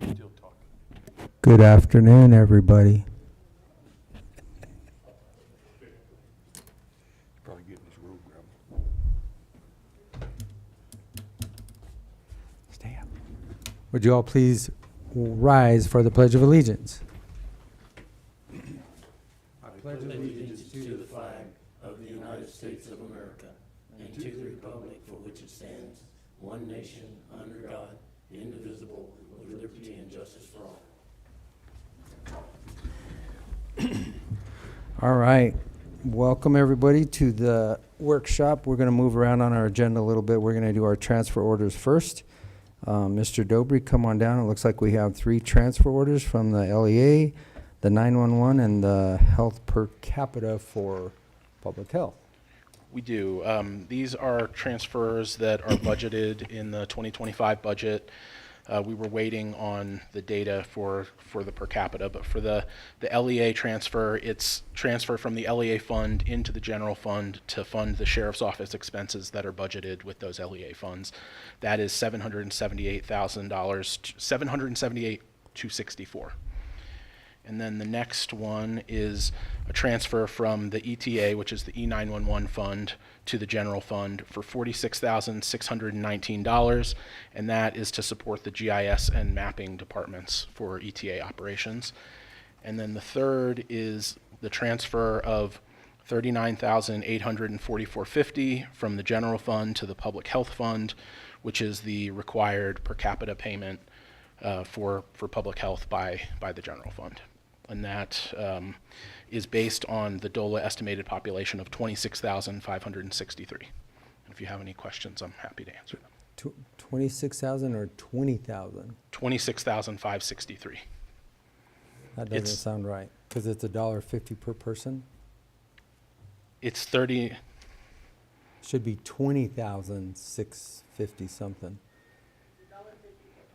Still talking. Good afternoon, everybody. Probably getting his road grabbed. Stay up. Would you all please rise for the Pledge of Allegiance? I pledge allegiance to the flag of the United States of America and to the republic for which it stands, one nation, under God, indivisible, with liberty and justice for all. All right. Welcome, everybody, to the workshop. We're going to move around on our agenda a little bit. We're going to do our transfer orders first. Mr. Dobry, come on down. It looks like we have 3 transfer orders from the LEA, the 911, and the health per capita for public health. We do. These are transfers that are budgeted in the 2025 budget. We were waiting on the data for the per capita, but for the LEA transfer, it's transfer from the LEA fund into the general fund to fund the sheriff's office expenses that are budgeted with those LEA funds. That is $778,000, $778,264. And then the next one is a transfer from the ETA, which is the E911 fund, to the general fund for $46,619, and that is to support the GIS and mapping departments for ETA operations. And then the third is the transfer of $39,844.50 from the general fund to the public health fund, which is the required per capita payment for public health by the general fund. And that is based on the DOLA estimated population of 26,563. And if you have any questions, I'm happy to answer them. 26,000 or 20,000? 26,563. That doesn't sound right, because it's $1.50 per person. It's 30. Should be 20,650 something.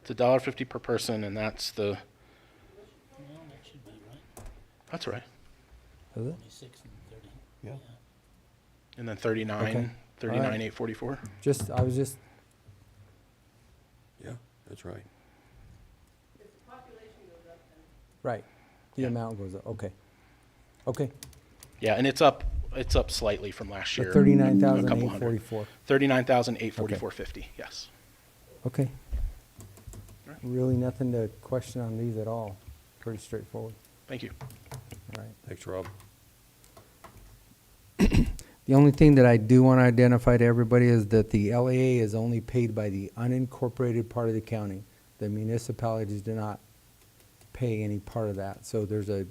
It's $1.50 per person, and that's the. Well, that should be right. That's right. Is it? 26 and 30. Yeah. And then 39, Okay. 39,844. I was just, Yeah, that's right. right. The Yeah. amount goes up. Okay. Okay. Yeah, and it's up slightly from last So year. 39,844. 39,844.50. Yes. Okay. All right. Really nothing to question on these at all. Pretty straightforward. Thank you. All right. Thanks, Rob. The only thing that I do want to identify to everybody is that the LAA is only paid by the unincorporated part of the county. The municipalities do not pay any part of that. So there's a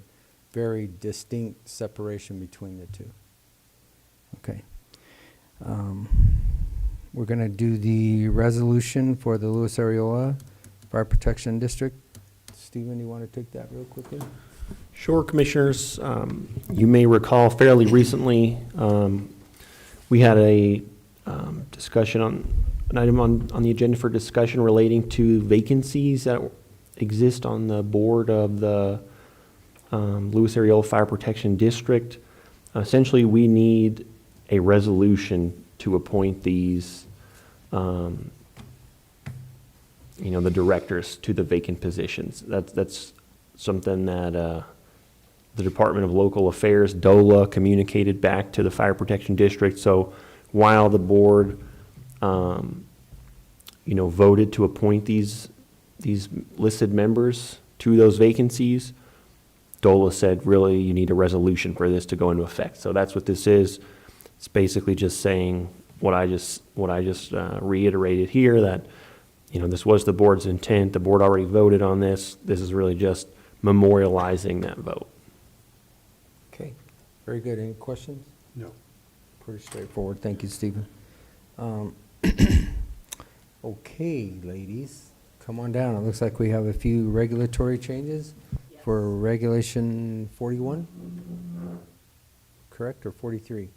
very distinct separation between the two. Okay. We're going to do the resolution for the Lewis Arriola Fire Protection District. Stephen, do you want to take that real quickly? Sure, Commissioners. You may recall fairly recently, we had a discussion on an item on the agenda for discussion relating to vacancies that exist on the board of the Lewis Arriola Fire Protection District. Essentially, we need a resolution to appoint these, the directors to the vacant positions. That's something that the Department of Local Affairs, DOLA, communicated back to the Fire Protection District. So while the board, voted to appoint these listed members to those vacancies, DOLA said, really, you need a resolution for this to go into effect. So that's what this is. It's basically just saying what I just reiterated here, that this was the board's intent. The board already voted on this. This is really just memorializing that vote. Okay. Very good. Any questions? No. Pretty straightforward. Thank you, Stephen. Okay, ladies, come on down. It looks like we have a few regulatory changes for Regulation 41, correct, or 43?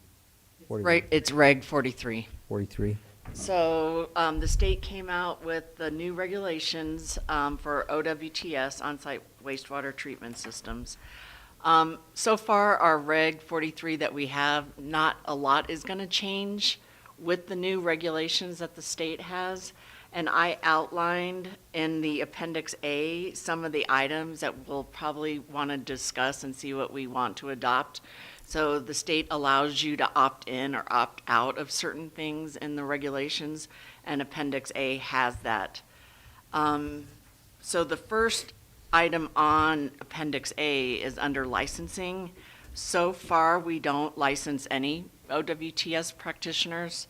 41. Right, it's Reg 43. 43. So the state came out with the new regulations for OWTS, on-site wastewater treatment systems. So far, our Reg 43 that we have, not a lot is going to change with the new regulations that the state has. And I outlined in the Appendix A some of the items that we'll probably want to discuss and see what we want to adopt. So the state allows you to opt in or opt out of certain things in the regulations, and Appendix A has that. So the first item on Appendix A is under licensing. So far, we don't license any OWTS practitioners,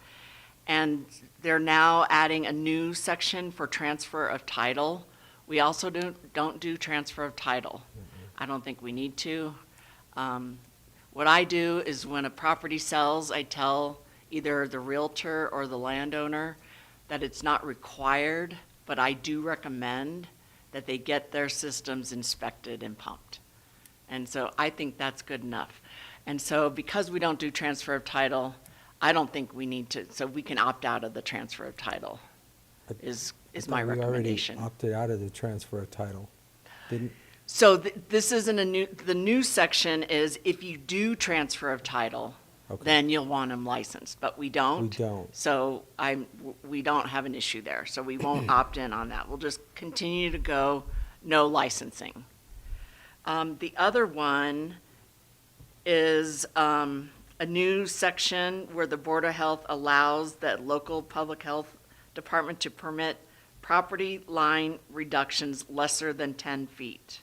and they're now adding a new section for transfer of title. We also don't do transfer of title. I don't think we need to. What I do is when a property sells, I tell either the realtor or the landowner that it's not required, but I do recommend that they get their systems inspected and pumped. And so I think that's good enough. And so because we don't do transfer of title, I don't think we need to, so we can opt out of the transfer of title is my recommendation. We already opted out of the transfer of title, didn't? So this isn't the new section is if you do transfer of title, Okay. then you'll want them licensed, but we don't. We don't. So we don't have an issue there, so we won't opt in on that. We'll just continue to go no licensing. The other one is a new section where the Board of Health allows that local public health department to permit property line reductions lesser than 10 feet.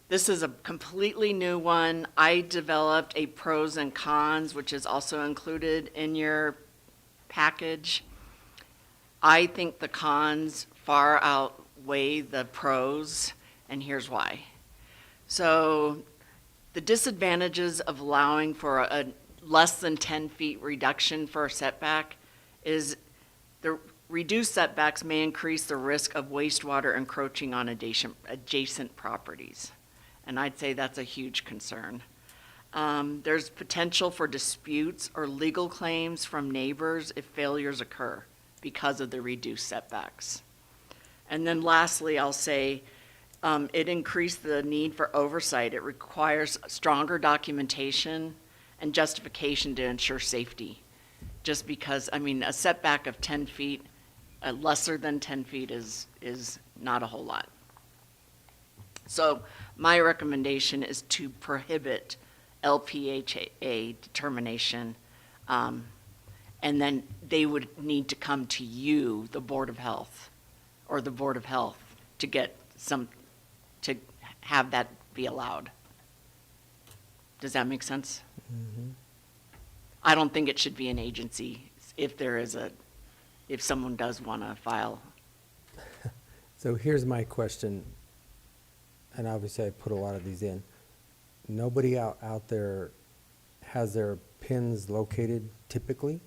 This is a completely new one. I developed a pros and cons, which is also included in your package. I think the cons far outweigh the pros, and here's why. So the disadvantages of allowing for a less than 10 feet reduction for a setback is the reduced setbacks may increase the risk of wastewater encroaching on adjacent properties. And I'd say that's a huge concern. There's potential for disputes or legal claims from neighbors if failures occur because of the reduced setbacks. And then lastly, I'll say it increased the need for oversight. It requires stronger documentation and justification to ensure safety. Just because, I mean, a setback of 10 feet, lesser than 10 feet is not a whole lot. So my recommendation is to prohibit LPHA determination, and then they would need to come to you, the Board of Health, or the Board of Health, to get to have that be allowed. Does that make sense? Mm-hmm. I don't think it should be an agency if someone does want to file. So here's my question, and obviously I put a lot of these in. Nobody out there has their pins located typically?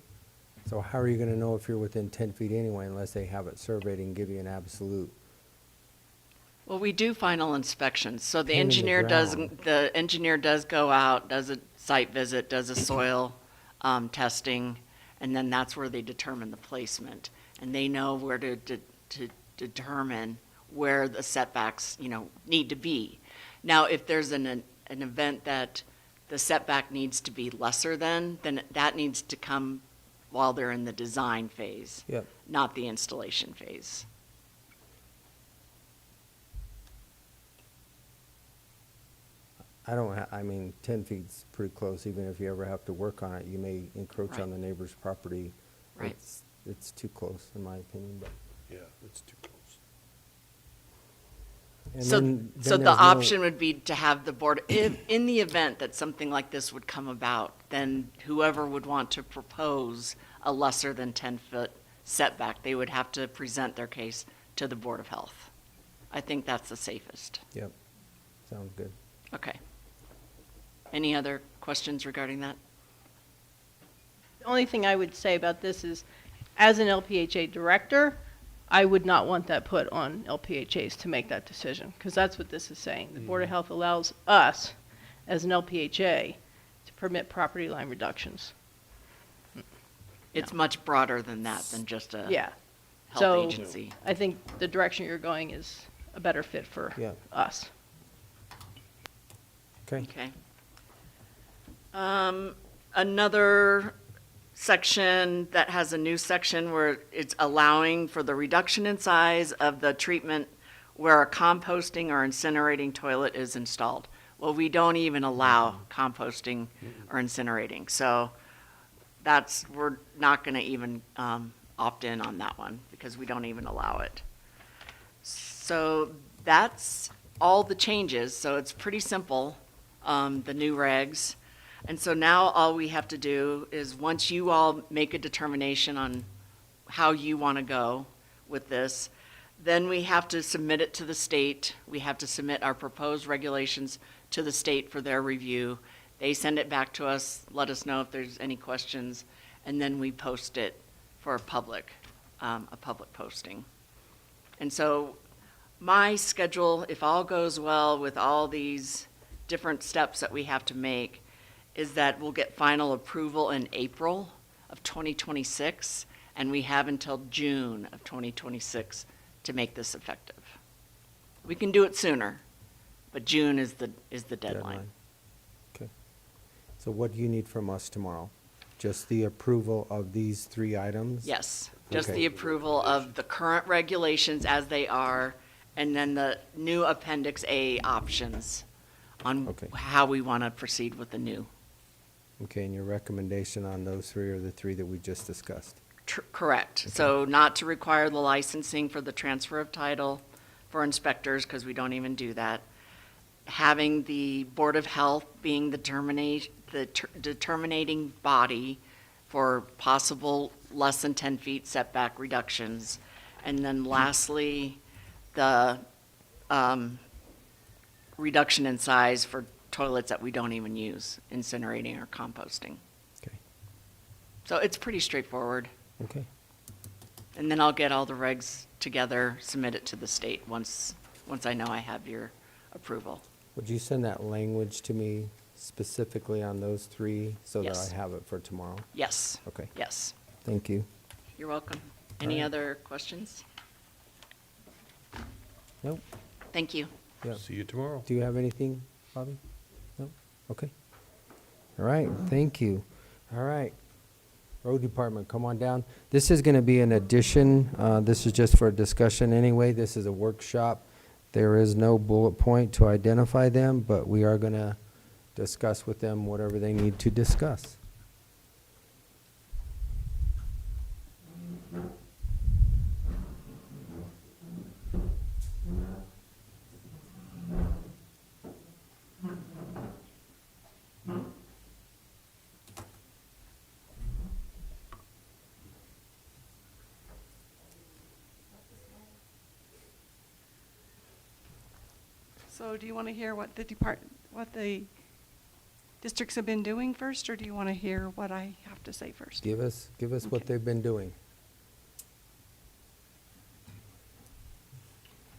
So how are you going to know if you're within 10 feet anyway unless they have it surveyed and give you an absolute? Well, we do final inspections, so the Pin in the engineer does go out, does a site visit, does a soil testing, and then that's where they determine the placement. And they know where to determine where the setbacks, need to be. Now, if there's an event that the setback needs to be lesser than, then that needs to come while they're in the design phase, Yep. not the installation phase. I mean, 10 feet's pretty close. Even if you ever have to work on it, you may encroach Right. on the neighbor's property. Right. It's too close, in my opinion, but. Yeah, it's too close. And So then the there's no- option would be to have the board, in the event that something like this would come about, then whoever would want to propose a lesser than 10-foot setback, they would have to present their case to the Board of Health. I think that's the safest. Yep, sounds good. Okay. Any other questions regarding that? The only thing I would say about this is, as an LPHA director, I would not want that put on LPHAs to make that decision, because that's what this is saying. The Board of Health allows us, as an LPHA, to permit property line reductions. It's much broader than that, than just a Yeah. health So agency. I think the direction you're going is a better fit for Yeah. us. Okay. Okay. Another section that has a new section where it's allowing for the reduction in size of the treatment where a composting or incinerating toilet is installed. Well, we don't even allow composting or incinerating, so we're not gonna even opt in on that one because we don't even allow it. So that's all the changes, so it's pretty simple, the new regs. And so now all we have to do is, once you all make a determination on how you want to go with this, then we have to submit it to the state. We have to submit our proposed regulations to the state for their review. They send it back to us, let us know if there's any questions, and then we post it for a public posting. And so my schedule, if all goes well with all these different steps that we have to make, is that we'll get final approval in April of 2026, and we have until June of 2026 to make this effective. We can do it sooner, but June is the deadline. Okay. So what do you need from us tomorrow? Just the approval of these 3 items? Yes, just Okay. the approval of the current regulations as they are, and then the new Appendix A options on Okay. how we want to proceed with the new. Okay, and your recommendation on those 3 are the 3 that we just discussed? Correct. So not to require the licensing for the transfer of title for inspectors, because we don't even do that. Having the Board of Health being the determining body for possible less than 10 feet setback reductions. And then lastly, the reduction in size for toilets that we don't even use, incinerating or composting. Okay. So it's pretty straightforward. Okay. And then I'll get all the regs together, submit it to the state once I know I have your approval. Would you send that language to me specifically on those 3 so that Yes. I have it for tomorrow? Yes. Okay. Yes. Thank you. You're welcome. Any right. other questions? Nope. Thank you. Yeah. See you tomorrow. Do you have anything, Bobby? No? Okay. All right, thank you. All right. Road Department, come on down. This is going to be an addition. This is just for a discussion anyway. This is a workshop. There is no bullet point to identify them, but we are going to discuss with them whatever they need to discuss. So do you want to hear what the districts have been doing first, or do you want to hear what I have to say first? Give us what Okay. they've been doing.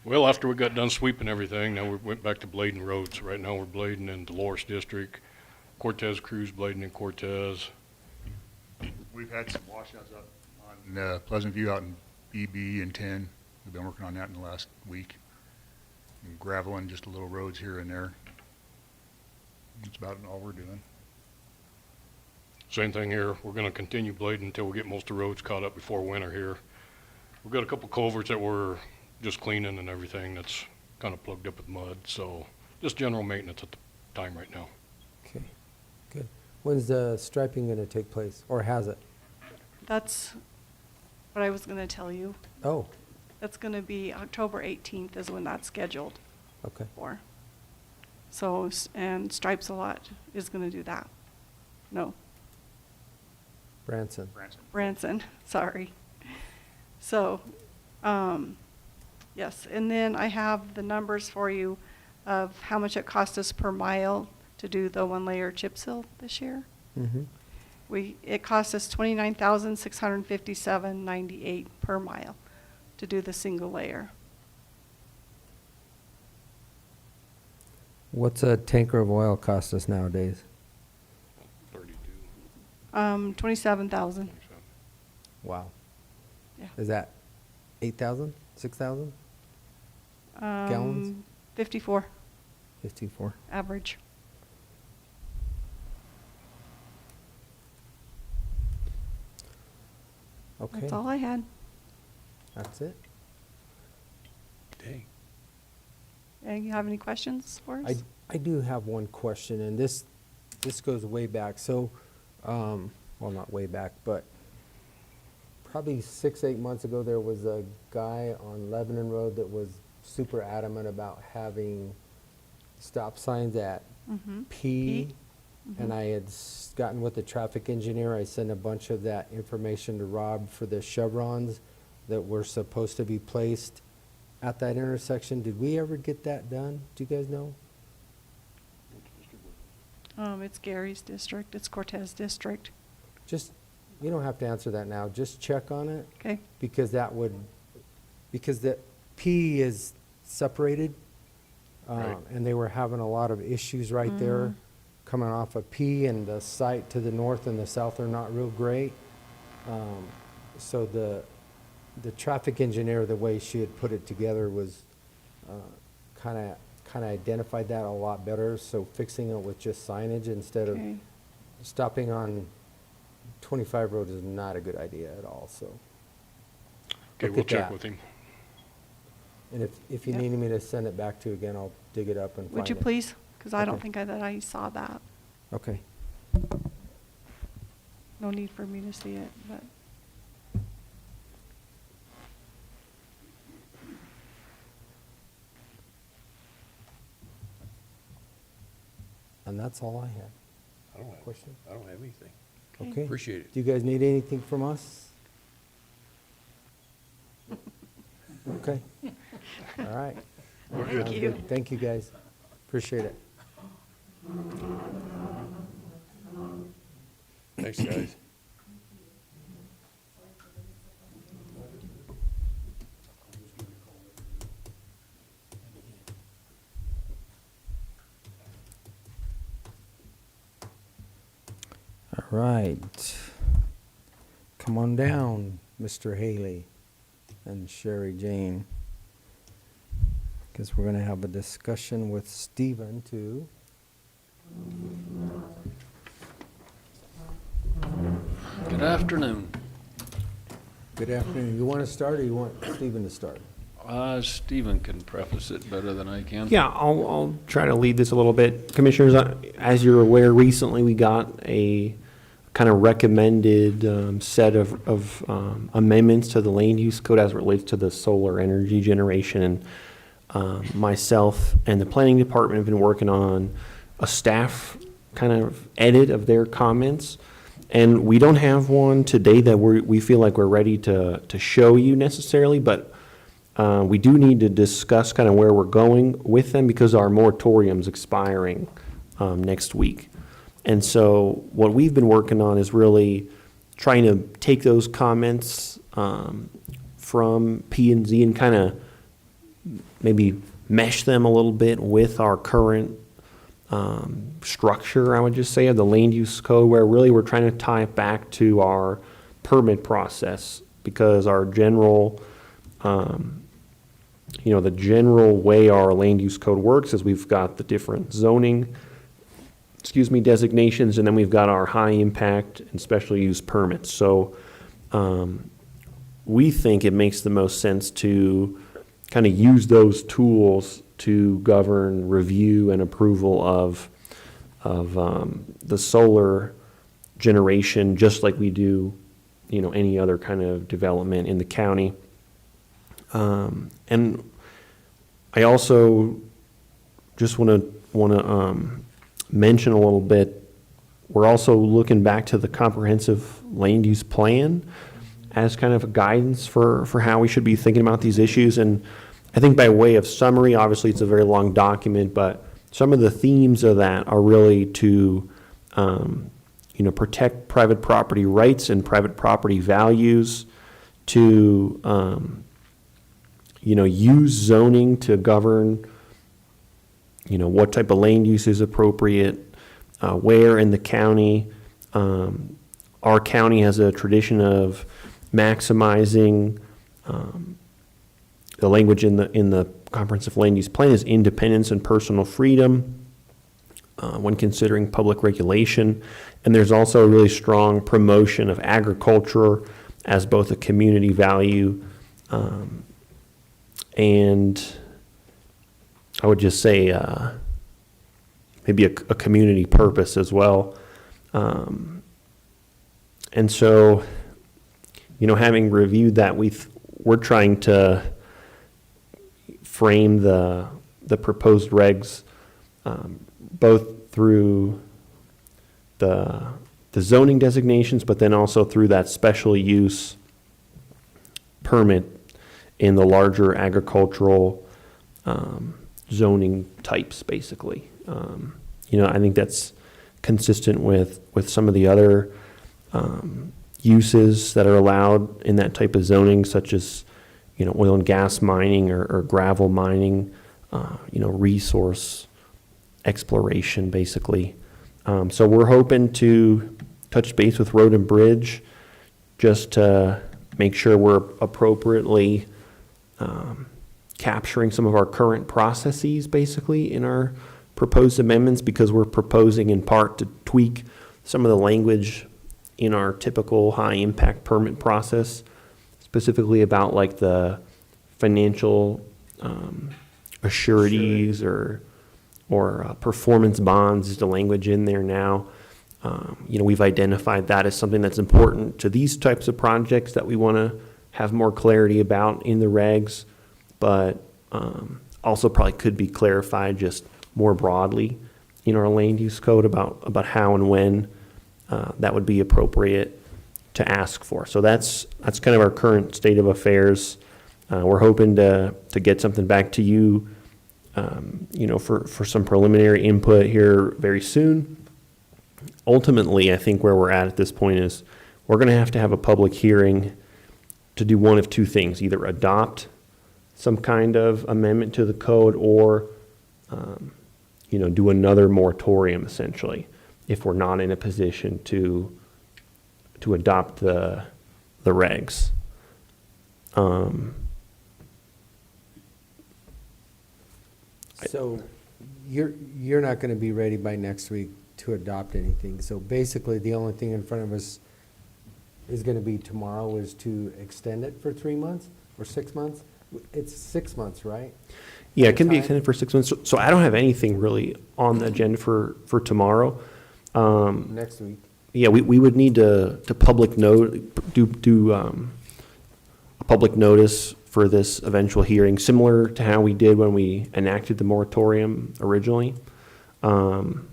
Well, after we got done sweeping everything, now we went back to blading roads. Right now, we're blading in Dolores District. Cortez Crew's blading in Cortez. We've had some washouts up on Pleasant View out in BB and 10. We've been working on that in the last week. And graveling just a little roads here and there. That's about all we're doing. Same thing here. We're gonna continue blading until we get most of the roads caught up before winter here. We've got a couple culverts that we're just cleaning and everything that's kind of plugged up with mud, so just general maintenance at the time right now. Okay, good. When's the striping going to take place, or has it? That's what I was going to tell you. Oh, That's going to be October 18th is when that's scheduled okay. for. So, and Stripes a Lot is going to do that. No, Branson. Branson, sorry. So, yes, and then I have the numbers for you of how much it cost us per mile to do the 1-layer chip seal this year. Mm-hmm. It cost us $29,657.98 per mile to do the single layer. What's a tanker of oil cost us nowadays? 32. 27,000. Wow. Yeah. Is that 8,000, 6,000, Gallons? 54 54? average. Okay, That's all I had. that's it. Dang. You have any questions for us? I do have one question, and this goes way back. So, well, not way back, but probably 6, 8 months ago, there was a guy on Lebanon Road that was super adamant about having stop signs at Mhm. P. P. And I had gotten with the traffic engineer. I sent a bunch of that information to Rob for the chevrons that were supposed to be placed at that intersection. Did we ever get that done? Do you guys know? It's Gary's district, it's Cortez district. Just, you don't have to answer that now. Just check on it, Okay, because because the P is separated. Right. And they were having a lot of issues right there coming off of P, and the site to the north and the south are not real great. So the traffic engineer, the way she had put it together was kind of identified that a lot better. So fixing it with just signage instead of okay. stopping on 25 road is not a good idea at all, so. Okay, Look we'll at check that. with him. And if you Yep. need me to send it back to you again, I'll dig it up and find it. Would you please? Because I don't Okay. think that I saw that. Okay. No need for me to see it, but. And that's all I had. I don't have, Question? I don't have anything. Okay. Appreciate it. Do you guys need anything from us? Okay. All right. We're Thank good. you. Thank you, guys. Appreciate it. Thanks, guys. All right. Come on down, Mr. Haley and Sherry Jane. Because we're going to have a discussion with Stephen, too. Good afternoon. Good afternoon. You want to start, or you want Stephen to start? Stephen can preface it better than I can. Yeah, I'll try to lead this a little bit. Commissioners, as you're aware, recently we got a kind of recommended set of amendments to the land use code as it relates to the solar energy generation. And myself and the planning department have been working on a staff kind of edit of their comments. And we don't have one today that we feel like we're ready to show you necessarily, but we do need to discuss kind of where we're going with them because our moratorium's expiring next week. And so what we've been working on is really trying to take those comments from P and Z and kind of maybe mesh them a little bit with our current structure, I would just say, of the land use code, where really we're trying to tie it back to our permit process, because our general, the general way our land use code works is we've got the different zoning, designations, and then we've got our high impact and special use permits. So we think it makes the most sense to kind of use those tools to govern review and approval of the solar generation, just like we do, any other kind of development in the county. And I also just want to mention a little bit, we're also looking back to the comprehensive land use plan as kind of a guidance for how we should be thinking about these issues. And I think by way of summary, obviously it's a very long document, but some of the themes of that are really to, protect private property rights and private property values, to, use zoning to govern, what type of land use is appropriate, where in the county. Our county has a tradition of maximizing, the language in the comprehensive land use plan is independence and personal freedom when considering public regulation. And there's also a really strong promotion of agriculture as both a community value and I would just say maybe a community purpose as well. And so, having reviewed that, we're trying to frame the proposed regs both through the zoning designations, but then also through that special use permit in the larger agricultural zoning types, basically. I think that's consistent with some of the other uses that are allowed in that type of zoning, such as, oil and gas mining or gravel mining, resource exploration, basically. So we're hoping to touch base with Road and Bridge just to make sure we're appropriately capturing some of our current processes, basically, in our proposed amendments, because we're proposing in part to tweak some of the language in our typical high-impact permit process, specifically about like the financial assurities or performance bonds is the language in there now. We've identified that as something that's important to these types of projects that we want to have more clarity about in the regs, but also probably could be clarified just more broadly in our land use code about how and when that would be appropriate to ask for. So that's kind of our current state of affairs. We're hoping to get something back to you, for some preliminary input here very soon. Ultimately, I think where we're at this point is we're going to have a public hearing to do one of two things: either adopt some kind of amendment to the code or, do another moratorium, essentially, if we're not in a position to adopt the regs. So you're not going to be ready by next week to adopt anything. So basically, the only thing in front of us is going to be tomorrow is to extend it for 3 months or 6 months. It's 6 months, right? Yeah, it can be Time? extended for 6 months. So I don't have anything really on the agenda for tomorrow. Next week. Yeah, we would need to public do a public notice for this eventual hearing, similar to how we did when we enacted the moratorium originally. And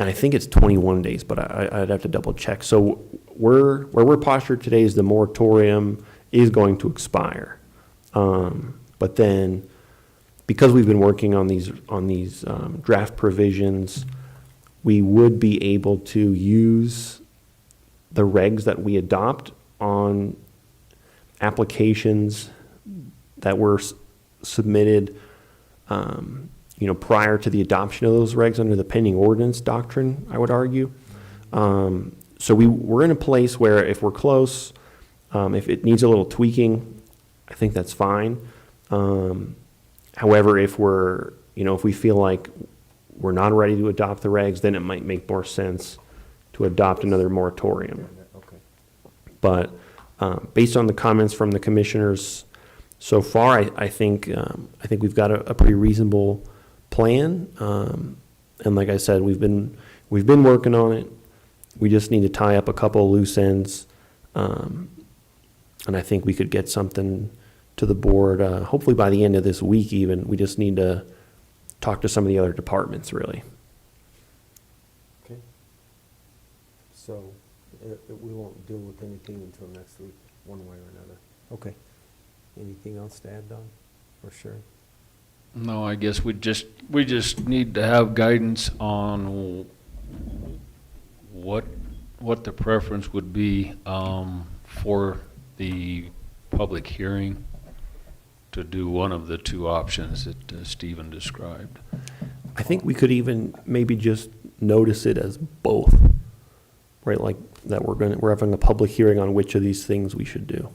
I think it's 21 days, but I'd have to double check. So where we're postured today is the moratorium is going to expire. But then, because we've been working on these draft provisions, we would be able to use the regs that we adopt on applications that were submitted, prior to the adoption of those regs under the pending ordinance doctrine, I would argue. So we're in a place where if we're close, if it needs a little tweaking, I think that's fine. However, if we feel like we're not ready to adopt the regs, then it might make more sense to adopt another moratorium. Okay. But based on the comments from the commissioners so far, I think we've got a pretty reasonable plan. And like I said, we've been working on it. We just need to tie up a couple of loose ends, and I think we could get something to the board hopefully by the end of this week. Even we just need to talk to some of the other departments, really. Okay. So we won't deal with anything until next week, one way or another. Okay. Anything else to add, Don? Or sure? No, I guess we just need to have guidance on what the preference would be for the public hearing to do one of the two options that Stephen described. I think we could even maybe just notice it as both, right? Like that we're having a public hearing on which of these things we should do.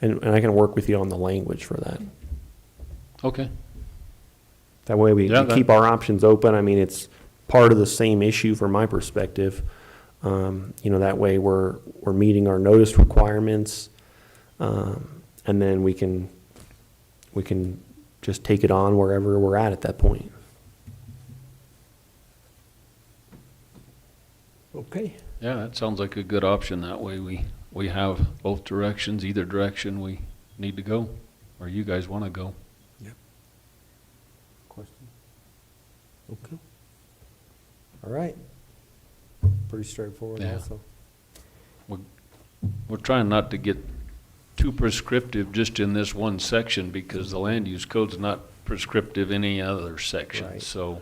And I can work with you on the language for that. Okay. That way we Yeah, keep our options open. I mean, it's part of the same issue from my perspective. That way we're meeting our notice requirements, and then we can just take it on wherever we're at that point. Okay. Yeah, that sounds like a good option. That way we have both directions, either direction we need to go, or you guys want to go. Question? Okay. All right. Pretty straightforward Yeah. also. We're trying not to get too prescriptive just in this one section because the land use code's not prescriptive in any other section, Right. so.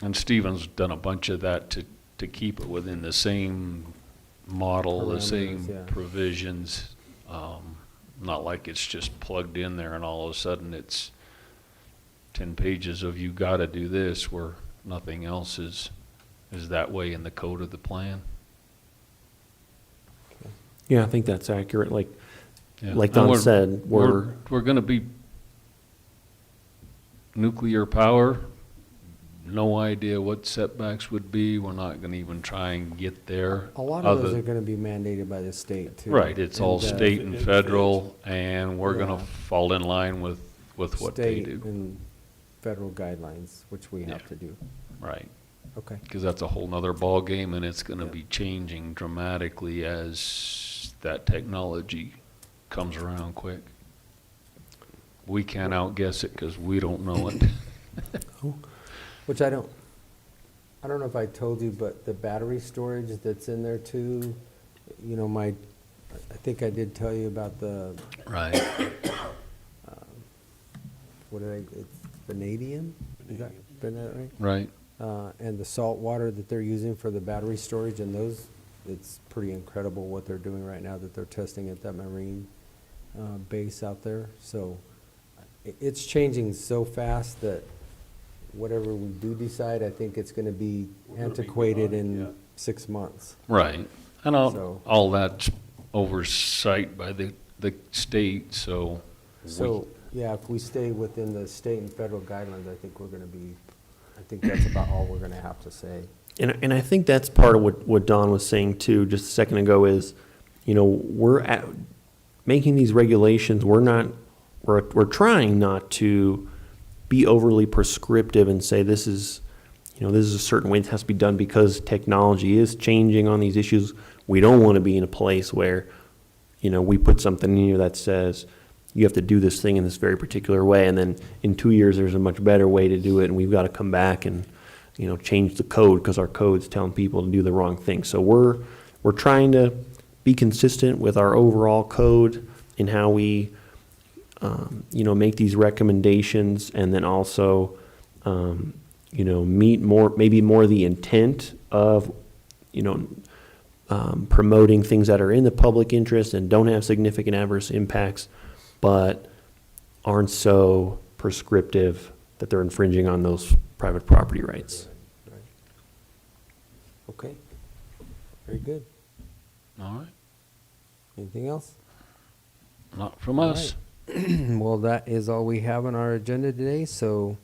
And Stephen's done a bunch of that to keep it within the same model, the same Parameters, yeah. provisions. Not like it's just plugged in there and all of a sudden it's 10 pages of you gotta do this where nothing else is that way in the code of the plan. Yeah, I think that's accurate. Like Yeah. Like And Don we're- said, We're gonna be nuclear power, no idea what setbacks would be, we're not gonna even try and get there. A lot of those other- are gonna be mandated by the state too. Right, it's all And, state and federal, and we're Yeah. gonna fall in line with what they State do. and federal guidelines, which we have Yeah. to do. Right, Okay. because that's a whole nother ballgame, and it's gonna be changing dramatically as that technology comes around quick. We can't outguess it, because we don't know it. Which I don't know if I told you, but the battery storage that's in there too, I think I did tell you about the, Right. it's vanadium? Is that, been that right? Right. And the salt water that they're using for the battery storage and those, it's pretty incredible what they're doing right now that they're testing at that marine base out there. So it's changing so fast that whatever we do decide, I think it's gonna be antiquated in 6 months. Right, and So- all that's oversight by the state, so. So, yeah, if we stay within the state and federal guidelines, I think that's about all we're gonna have to say. And I think that's part of what Don was saying too, just a second ago is, we're making these regulations, we're trying not to be overly prescriptive and say this is a certain way it has to be done because technology is changing on these issues. We don't want to be in a place where, we put something in here that says you have to do this thing in this very particular way, and then in 2 years there's a much better way to do it, and we've got to come back and, change the code because our code's telling people to do the wrong thing. So we're trying to be consistent with our overall code in how we make these recommendations, and then also, meet maybe more the intent of, promoting things that are in the public interest and don't have significant adverse impacts, but aren't so prescriptive that they're infringing on those private property rights. Right. Okay. Very good. All right, Anything else? not from All us. Well, that is all we have on our agenda today, so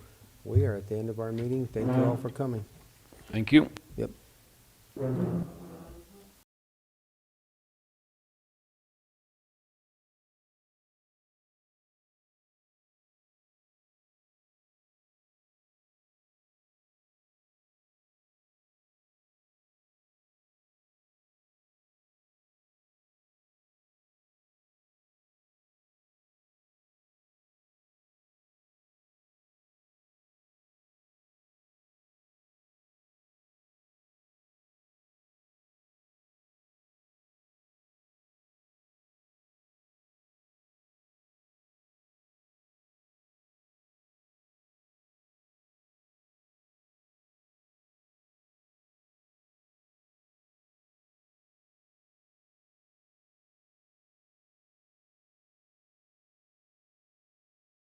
we are at the end of our meeting. Thank you all for coming. Thank you. Yep.